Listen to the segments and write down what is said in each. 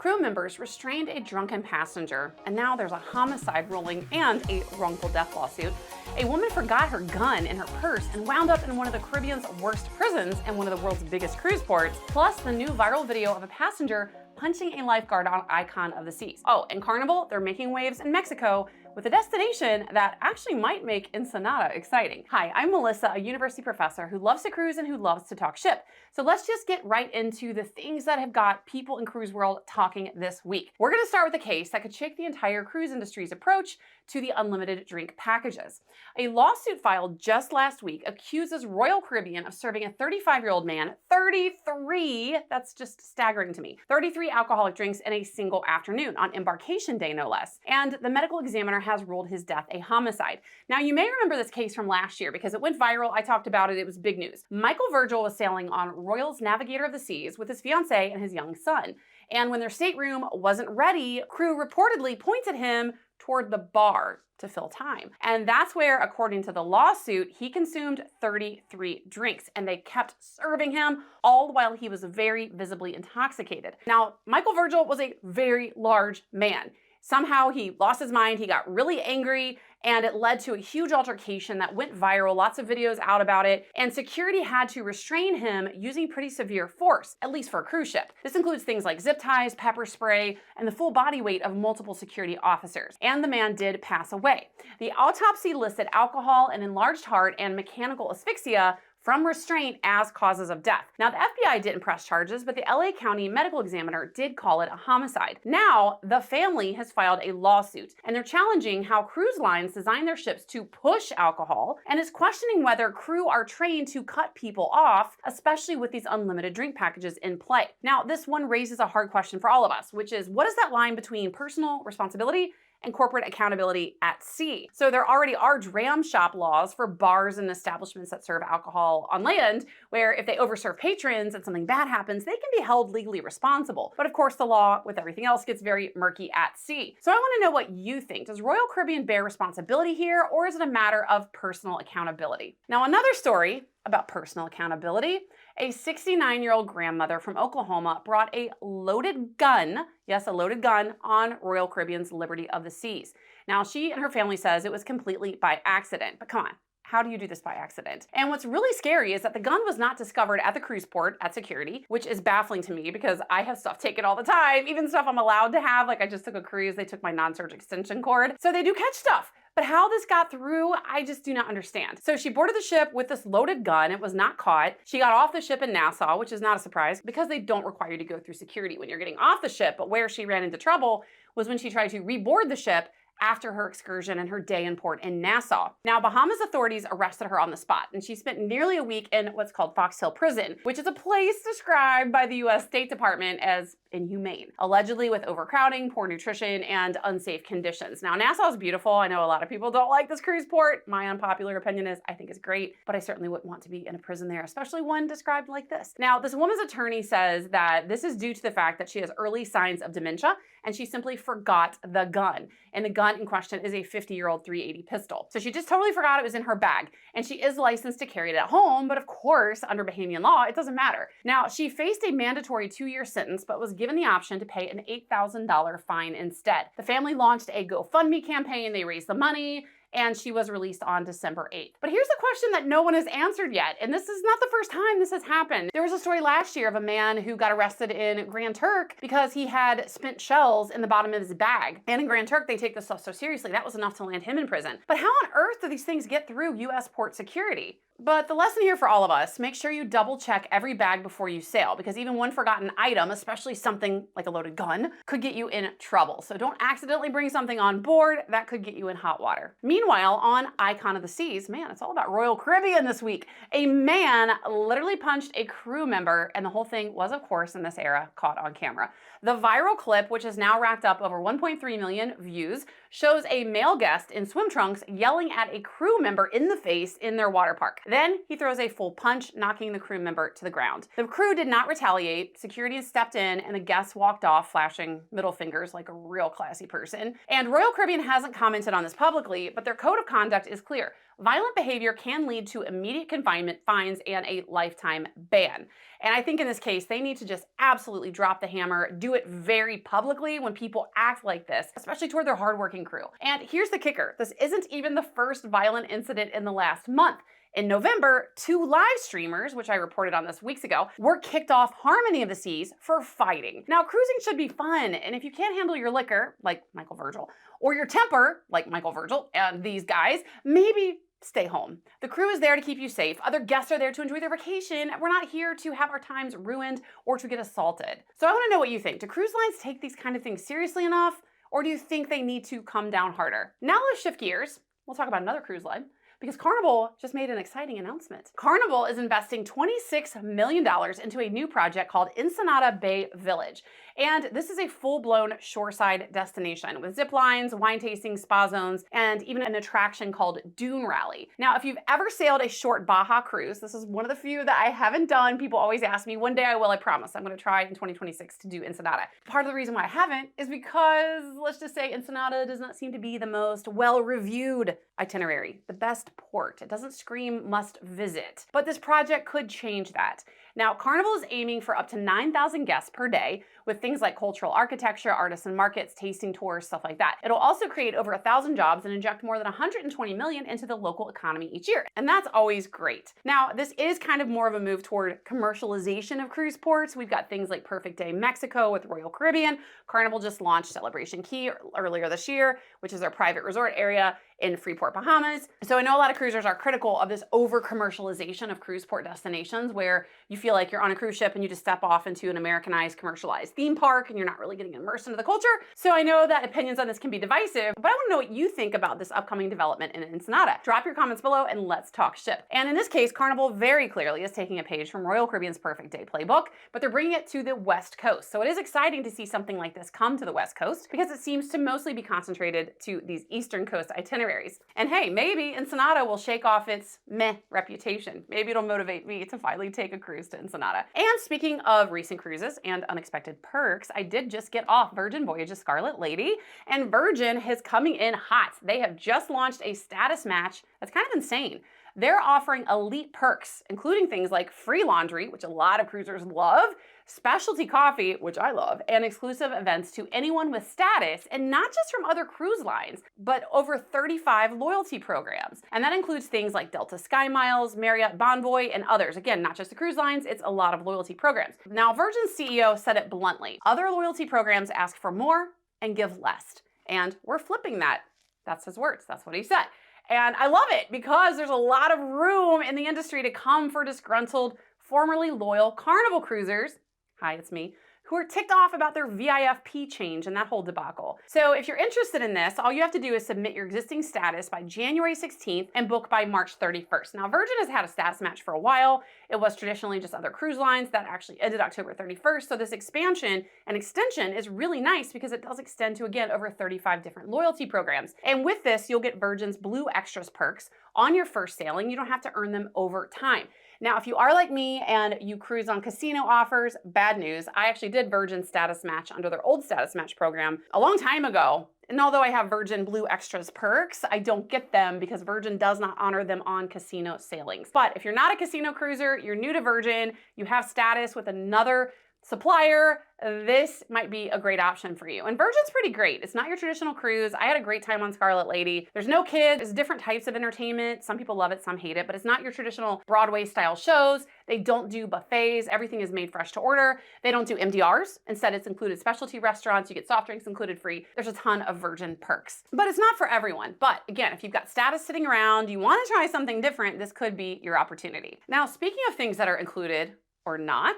crew members restrained a drunken passenger, and now there's a homicide ruling and a wrongful death lawsuit. A woman forgot her gun in her purse and wound up in one of the Caribbean's worst prisons and one of the world's biggest cruise ports, plus the new viral video of a passenger punching a lifeguard on Icon of the Seas. Oh, and Carnival, they're making waves in Mexico with a destination that actually might make Ensenada exciting. Hi, I'm Melissa, a university professor who loves to cruise and who loves to talk ship. So let's just get right into the things that have got people in cruise world talking this week. We're gonna start with a case that could shake the entire cruise industry's approach to the unlimited drink packages. A lawsuit filed just last week accuses Royal Caribbean of serving a 35-year-old man, 33, that's just staggering to me, 33 alcoholic drinks in a single afternoon on embarkation day, no less. And the medical examiner has ruled his death a homicide. Now, you may remember this case from last year because it went viral. I talked about it. It was big news. Michael Virgil was sailing on Royal's Navigator of the Seas with his fiancée and his young son. And when their stateroom wasn't ready, crew reportedly pointed him toward the bar to fill time. And that's where, according to the lawsuit, he consumed 33 drinks, and they kept serving him all while he was very visibly intoxicated. Now, Michael Virgil was a very large man. Somehow he lost his mind, he got really angry, and it led to a huge altercation that went viral, lots of videos out about it, and security had to restrain him using pretty severe force, at least for a cruise ship. This includes things like zip ties, pepper spray, and the full body weight of multiple security officers. And the man did pass away. The autopsy listed alcohol, an enlarged heart, and mechanical asphyxia from restraint as causes of death. Now, the FBI didn't press charges, but the LA County medical examiner did call it a homicide. Now, the family has filed a lawsuit, and they're challenging how cruise lines design their ships to push alcohol, and is questioning whether crew are trained to cut people off, especially with these unlimited drink packages in play. Now, this one raises a hard question for all of us, which is, what is that line between personal responsibility and corporate accountability at sea? So there already are dram shop laws for bars and establishments that serve alcohol on land, where if they overserve patrons and something bad happens, they can be held legally responsible. But of course, the law, with everything else, gets very murky at sea. So I want to know what you think. Does Royal Caribbean bear responsibility here, or is it a matter of personal accountability? Now, another story about personal accountability. A 69-year-old grandmother from Oklahoma brought a loaded gun, yes, a loaded gun, on Royal Caribbean's Liberty of the Seas. Now, she and her family says it was completely by accident, but come on. How do you do this by accident? And what's really scary is that the gun was not discovered at the cruise port at security, which is baffling to me because I have stuff taken all the time, even stuff I'm allowed to have. Like I just took a cruise, they took my non-surge extension cord. So they do catch stuff. But how this got through, I just do not understand. So she boarded the ship with this loaded gun. It was not caught. She got off the ship in Nassau, which is not a surprise because they don't require you to go through security when you're getting off the ship. But where she ran into trouble was when she tried to reboard the ship after her excursion and her day in port in Nassau. Now, Bahamas authorities arrested her on the spot, and she spent nearly a week in what's called Fox Hill Prison, which is a place described by the US State Department as inhumane, allegedly with overcrowding, poor nutrition, and unsafe conditions. Now, Nassau is beautiful. I know a lot of people don't like this cruise port. My unpopular opinion is I think it's great, but I certainly wouldn't want to be in a prison there, especially one described like this. Now, this woman's attorney says that this is due to the fact that she has early signs of dementia, and she simply forgot the gun. And the gun in question is a 50-year-old .380 pistol. So she just totally forgot it was in her bag. And she is licensed to carry it at home, but of course, under Bahamian law, it doesn't matter. Now, she faced a mandatory 2-year sentence, but was given the option to pay an $8,000 fine instead. The family launched a GoFundMe campaign. They raised the money, and she was released on December 8th. But here's the question that no one has answered yet, and this is not the first time this has happened. There was a story last year of a man who got arrested in Grand Turk because he had spent shells in the bottom of his bag. And in Grand Turk, they take this stuff so seriously, that was enough to land him in prison. But how on earth do these things get through US port security? But the lesson here for all of us, make sure you double check every bag before you sail, because even one forgotten item, especially something like a loaded gun, could get you in trouble. So don't accidentally bring something on board that could get you in hot water. Meanwhile, on Icon of the Seas, man, it's all about Royal Caribbean this week. A man literally punched a crew member, and the whole thing was, of course, in this era, caught on camera. The viral clip, which has now racked up over 1.3 million views, shows a male guest in swim trunks yelling at a crew member in the face in their water park. Then he throws a full punch, knocking the crew member to the ground. The crew did not retaliate. Security stepped in and the guests walked off, flashing middle fingers like a real classy person. And Royal Caribbean hasn't commented on this publicly, but their code of conduct is clear. Violent behavior can lead to immediate confinement, fines, and a lifetime ban. And I think in this case, they need to just absolutely drop the hammer, do it very publicly when people act like this, especially toward their hardworking crew. And here's the kicker. This isn't even the first violent incident in the last month. In November, 2 live streamers, which I reported on this weeks ago, were kicked off Harmony of the Seas for fighting. Now, cruising should be fun, and if you can't handle your liquor, like Michael Virgil, or your temper, like Michael Virgil and these guys, maybe stay home. The crew is there to keep you safe. Other guests are there to enjoy their vacation. We're not here to have our times ruined or to get assaulted. So I want to know what you think. Do cruise lines take these kind of things seriously enough, or do you think they need to come down harder? Now let's shift gears. We'll talk about another cruise line, because Carnival just made an exciting announcement. Carnival is investing $26 million into a new project called Ensenada Bay Village. And this is a full-blown shoreside destination with zip lines, wine tasting, spa zones, and even an attraction called Dune Rally. Now, if you've ever sailed a short Baja cruise, this is one of the few that I haven't done. People always ask me, one day I will, I promise. I'm gonna try in 2026 to do Ensenada. Part of the reason why I haven't is because, let's just say, Ensenada does not seem to be the most well-reviewed itinerary, the best port. It doesn't scream must visit. But this project could change that. Now, Carnival is aiming for up to 9,000 guests per day with things like cultural architecture, artisan markets, tasting tours, stuff like that. It'll also create over 1,000 jobs and inject more than 120 million into the local economy each year. And that's always great. Now, this is kind of more of a move toward commercialization of cruise ports. We've got things like Perfect Day Mexico with Royal Caribbean. Carnival just launched Celebration Key earlier this year, which is their private resort area in Freeport, Bahamas. So I know a lot of cruisers are critical of this over-commercialization of cruise port destinations where you feel like you're on a cruise ship and you just step off into an Americanized, commercialized theme park and you're not really getting immersed into the culture. So I know that opinions on this can be divisive, but I want to know what you think about this upcoming development in Ensenada. Drop your comments below and let's talk ship. And in this case, Carnival very clearly is taking a page from Royal Caribbean's Perfect Day playbook, but they're bringing it to the West Coast. So it is exciting to see something like this come to the West Coast because it seems to mostly be concentrated to these Eastern Coast itineraries. And hey, maybe Ensenada will shake off its meh reputation. Maybe it'll motivate me to finally take a cruise to Ensenada. And speaking of recent cruises and unexpected perks, I did just get off Virgin Voyages Scarlet Lady, and Virgin is coming in hot. They have just launched a status match that's kind of insane. They're offering elite perks, including things like free laundry, which a lot of cruisers love, specialty coffee, which I love, and exclusive events to anyone with status, and not just from other cruise lines, but over 35 loyalty programs. And that includes things like Delta Sky Miles, Marriott Bonvoy, and others. Again, not just the cruise lines, it's a lot of loyalty programs. Now, Virgin's CEO said it bluntly. Other loyalty programs ask for more and give less. And we're flipping that. That's his words, that's what he said. And I love it because there's a lot of room in the industry to come for disgruntled, formerly loyal Carnival cruisers, hi, it's me, who are ticked off about their VIFP change and that whole debacle. So if you're interested in this, all you have to do is submit your existing status by January 16th and book by March 31st. Now, Virgin has had a status match for a while. It was traditionally just other cruise lines that actually ended October 31st. So this expansion and extension is really nice because it does extend to, again, over 35 different loyalty programs. And with this, you'll get Virgin's Blue Extras perks on your first sailing. You don't have to earn them over time. Now, if you are like me and you cruise on casino offers, bad news. I actually did Virgin Status Match under their old Status Match program a long time ago. And although I have Virgin Blue Extras perks, I don't get them because Virgin does not honor them on casino sailings. But if you're not a casino cruiser, you're new to Virgin, you have status with another supplier, this might be a great option for you. And Virgin's pretty great. It's not your traditional cruise. I had a great time on Scarlet Lady. There's no kids, there's different types of entertainment. Some people love it, some hate it, but it's not your traditional Broadway style shows. They don't do buffets. Everything is made fresh to order. They don't do MDRs. Instead, it's included specialty restaurants. You get soft drinks included free. There's a ton of Virgin perks, but it's not for everyone. But again, if you've got status sitting around, you want to try something different, this could be your opportunity. Now, speaking of things that are included or not,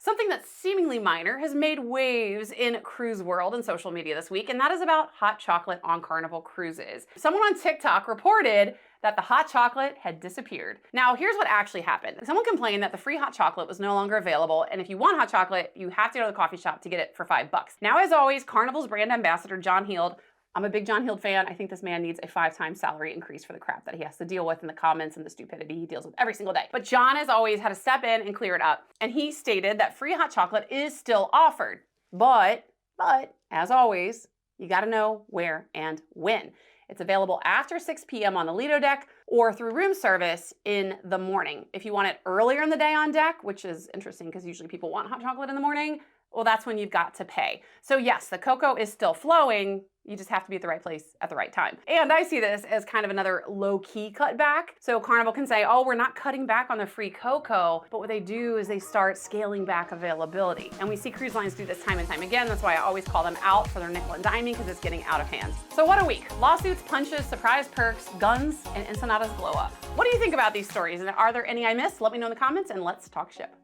something that's seemingly minor has made waves in cruise world and social media this week, and that is about hot chocolate on Carnival cruises. Someone on TikTok reported that the hot chocolate had disappeared. Now, here's what actually happened. Someone complained that the free hot chocolate was no longer available, and if you want hot chocolate, you have to go to the coffee shop to get it for $5. Now, as always, Carnival's brand ambassador, John Heald, I'm a big John Heald fan. I think this man needs a 5-time salary increase for the crap that he has to deal with in the comments and the stupidity he deals with every single day. But John has always had to step in and clear it up. And he stated that free hot chocolate is still offered. But, as always, you gotta know where and when. It's available after 6 p.m. on the Lido deck or through room service in the morning. If you want it earlier in the day on deck, which is interesting because usually people want hot chocolate in the morning, well, that's when you've got to pay. So yes, the cocoa is still flowing. You just have to be at the right place at the right time. And I see this as kind of another low-key cutback. So Carnival can say, oh, we're not cutting back on the free cocoa, but what they do is they start scaling back availability. And we see cruise lines do this time and time again. That's why I always call them out for their nickel and diming because it's getting out of hand. So what a week. Lawsuits, punches, surprise perks, guns, and Ensenada's blow up. What do you think about these stories? And are there any I missed? Let me know in the comments and let's talk ship.